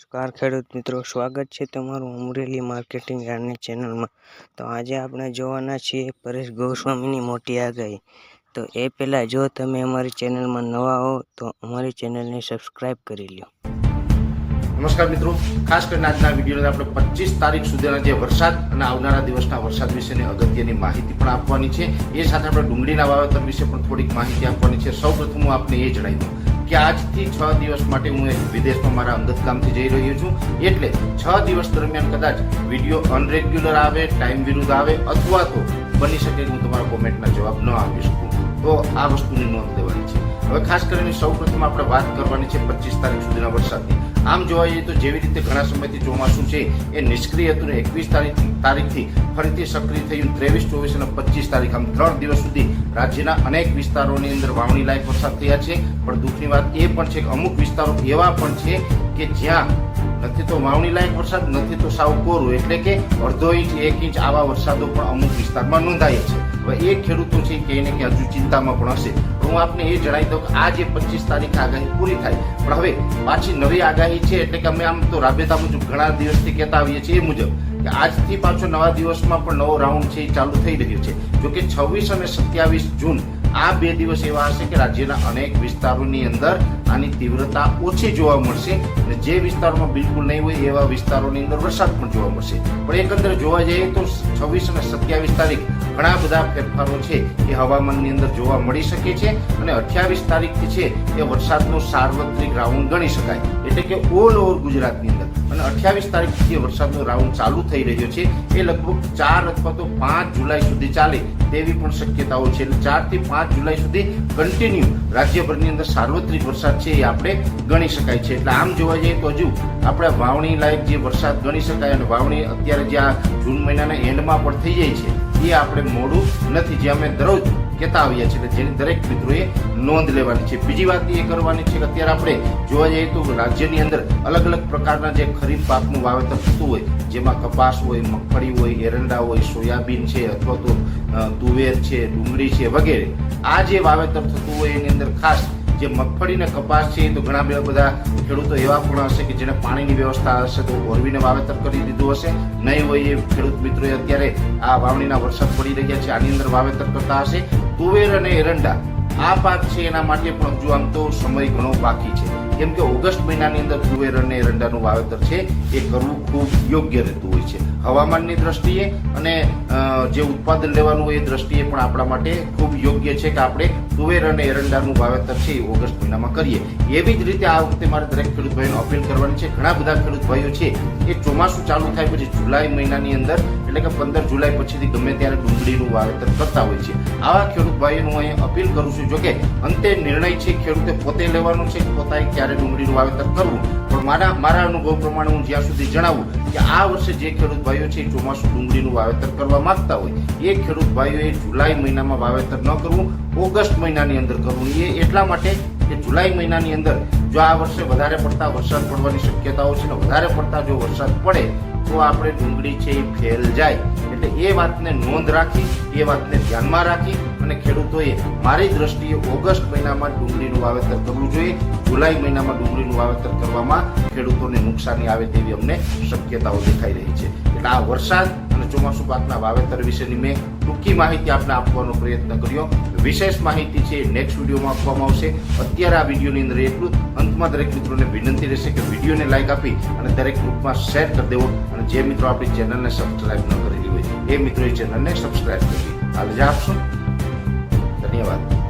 નમસ્કાર ખેડૂત મિત્રો, સ્વાગત છે તમારું અમરેલી માર્કેટિંગ યાર્ડની ચેનલમાં। તો આજે આપણે જોવાના છીએ પરેશ ગોસ્વામીની મોટી આગાહી। તો એ પહેલાં જો તમે અમારી ચેનલમાં નવા હો તો અમારી ચેનલને સબસ્ક્રાઈબ કરી લો। નમસ્કાર મિત્રો, ખાસ કરીને આજના વિડીયોને આપણે 25 તારીખ સુધીના જે વરસાદ અને આવનારા દિવસના વરસાદ વિશેની અગત્યની માહિતી પણ આપવાની છે। એ સાથે આપણે ડુંગળીના વાવેતર વિશે પણ થોડીક માહિતી આપવાની છે। સૌપ્રથમ હું આપને એ જણાવી દઉં કે આજથી 6 દિવસ માટે હું વિદેશમાં મારા અંગત કામથી જઈ રહ્યો છું, એટલે 6 દિવસ દરમિયાન કદાચ વિડીયો અનરેગ્યુલર આવે, ટાઈમ વિરુદ્ધ આવે, અથવા તો બની શકે કે હું તમારા કોમેન્ટના જવાબ ન આપી શકું, તો આ વસ્તુની નોંધ લેવાની છે। હવે ખાસ કરીને સૌપ્રથમ આપણે વાત કરવાની છે 25 તારીખ સુધીના વરસાદની। આમ જોવા જઈએ તો જેવી રીતે ઘણા સમયથી ચોમાસું છે એ નિષ્ક્રિય હતું ને 21 તારીખથી ફરીથી સક્રિય થયું, 23, 24 અને 25 તારીખ આમ 3 દિવસ સુધી રાજ્યના અનેક વિસ્તારોની અંદર વાવણી લાયક વરસાદ થયા છે। પણ દુઃખની વાત એ પણ છે કે અમુક વિસ્તારો એવા પણ છે કે જ્યાં નથી તો વાવણી લાયક વરસાદ, નથી તો સાવ કોરું, એટલે કે અડધો ઇંચ 1 ઇંચ આવા વરસાદો પણ અમુક વિસ્તારમાં નોંધાયા છે। હવે એ ખેડૂતો છે કે એને કે હજુ ચિંતામાં પણ હશે, પણ હું આપને એ જણાવી દઉં કે આ જે 25 તારીખ આગાહી પૂરી થાય, પણ હવે પાછી નવી આગાહી છે, એટલે કે અમે આમ તો રાબેતા મુજબ ઘણા દિવસથી કહેતા આવીએ છીએ એ મુજબ કે આજથી પાછો નવા દિવસમાં પણ નવો રાઉન્ડ છે એ ચાલુ થઈ રહ્યો છે। જોકે 26 અને 27 જૂન આ 2 દિવસ એવા હશે કે રાજ્યના અનેક વિસ્તારોની અંદર આની તીવ્રતા ઓછી જોવા મળશે અને જે વિસ્તારોમાં બિલકુલ નહીં હોય એવા વિસ્તારોની અંદર વરસાદ પણ જોવા મળશે। પણ એકંદરે જોવા જઈએ તો 26 અને 27 તારીખ ઘણા બધા ફેરફારો છે એ હવામાનની અંદર જોવા મળી શકે છે અને 28 તારીખથી છે એ વરસાદનો સાર્વત્રિક રાઉન્ડ ગણી શકાય, એટલે કે ઓલ ઓવર ગુજરાતની અંદર। અને 28 તારીખથી વરસાદનો રાઉન્ડ ચાલુ થઈ રહ્યો છે એ લગભગ 4 અથવા તો 5 જુલાઈ સુધી ચાલે તેવી પણ શક્યતાઓ છે। એટલે 4 થી 5 જુલાઈ સુધી કન્ટિન્યુ રાજ્યભરની અંદર સાર્વત્રિક વરસાદ છે એ આપણે ગણી શકાય છે। એટલે આમ જોવા જઈએ તો હજુ આપણે વાવણી લાયક જે વરસાદ ગણી શકાય અને વાવણી અત્યારે જે આ જૂન મહિનાના એન્ડમાં પણ થઈ જાય છે એ આપણે મોડું નથી, જે અમે દરરોજ કહેતા આવ્યા છીએ, જેની દરેક મિત્રોએ નોંધ લેવાની છે। બીજી વાત એ કરવાની છે કે અત્યારે આપણે જોવા જઈએ તો રાજ્યની અંદર અલગ અલગ પ્રકારના જે ખરીફ પાકનું વાવેતર થતું હોય, જેમાં કપાસ હોય, મગફળી હોય, એરંડા હોય, સોયાબીન છે, અથવા તો તુવેર છે, ડુંગળી છે વગેરે, આ જે વાવેતર થતું હોય એની અંદર ખાસ જે મગફળી ને કપાસ છે તો ઘણા બધા ખેડૂતો એવા પણ હશે કે જેને પાણીની વ્યવસ્થા હશે તો ઓરવીને વાવેતર કરી દીધું હશે, નહીં હોય એ ખેડૂત મિત્રોએ અત્યારે આ વાવણીના વરસાદ પડી રહ્યા છે આની અંદર વાવેતર કરતા હશે। તુવેર અને એરંડા આ પાક છે એના માટે પણ હજુ આમ તો સમય ઘણો બાકી છે, કેમ કે ઓગસ્ટ મહિનાની અંદર તુવેર અને એરંડાનું વાવેતર છે એ કરવું ખૂબ યોગ્ય રહેતું હોય છે હવામાનની દ્રષ્ટિએ, અને જે ઉત્પાદન લેવાનું હોય એ દ્રષ્ટિએ પણ આપણા માટે ખૂબ યોગ્ય છે કે આપણે તુવેર અને એરંડાનું વાવેતર છે એ ઓગસ્ટ મહિનામાં કરીએ। એવી જ રીતે આ વખતે મારે દરેક ખેડૂત ભાઈઓને અપીલ કરવાની છે, ઘણા બધા ખેડૂત ભાઈઓ છે એ ચોમાસું ચાલુ થાય પછી જુલાઈ મહિનાની અંદર, એટલે કે 15 જુલાઈ પછીથી ગમે ત્યારે ડુંગળીનું વાવેતર કરતા હોય છે। આવા ખેડૂત ભાઈઓનું હું અહીં અપીલ કરું છું, જોકે અંતે નિર્ણય છે ખેડૂતે પોતે લેવાનો છે કે પોતાએ ક્યારે ડુંગળીનું વાવેતર કરવું, પણ મારા અનુભવ પ્રમાણે હું જ્યાં સુધી જણાવું કે આ વર્ષે જે ખેડૂત ભાઈઓ છે ચોમાસું ડુંગળીનું વાવેતર કરવા માંગતા હોય એ ખેડૂત ભાઈઓએ જુલાઈ મહિનામાં વાવેતર ન કરવું, ઓગસ્ટ મહિનાની અંદર કરવું। એ એટલા માટે કે જુલાઈ મહિનાની અંદર જો આ વર્ષે વધારે પડતા વરસાદ પડવાની શક્યતાઓ છે ને વધારે પડતા જો વરસાદ પડે તો આપણે ડુંગળી છે એ ફેલ જાય, એટલે એ વાતને નોંધ રાખી, એ વાતને ધ્યાનમાં રાખી અને ખેડૂતોએ મારી દ્રષ્ટિએ ઓગસ્ટ મહિનામાં ડુંગળીનું વાવેતર કરવું જોઈએ। જુલાઈ મહિનામાં ડુંગળીનું વાવેતર કરવામાં ખેડૂતોને નુકસાની આવે તેવી અમને શક્યતાઓ દેખાઈ રહી છે। એટલે આ વરસાદ અને ચોમાસું પાકના વાવેતર વિશેની મેં ટૂંકી માહિતી આપને આપવાનો પ્રયત્ન કર્યો। વિશેષ માહિતી છે નેક્સ્ટ વિડીયોમાં આપવામાં આવશે। અત્યારે આ વિડીયોની અંદર એટલું જ। અંતમાં દરેક મિત્રોને વિનંતી રહેશે કે વિડીયોને લાઈક આપી અને દરેક ગ્રુપમાં શેર કરી દેવો, અને જે મિત્રો આપણી ચેનલને સબસ્ક્રાઇબ ન કરેલી હોય એ મિત્રોએ ચેનલને સબસ્ક્રાઇબ કરી હાલ જ આપશો। ધન્યવાદ।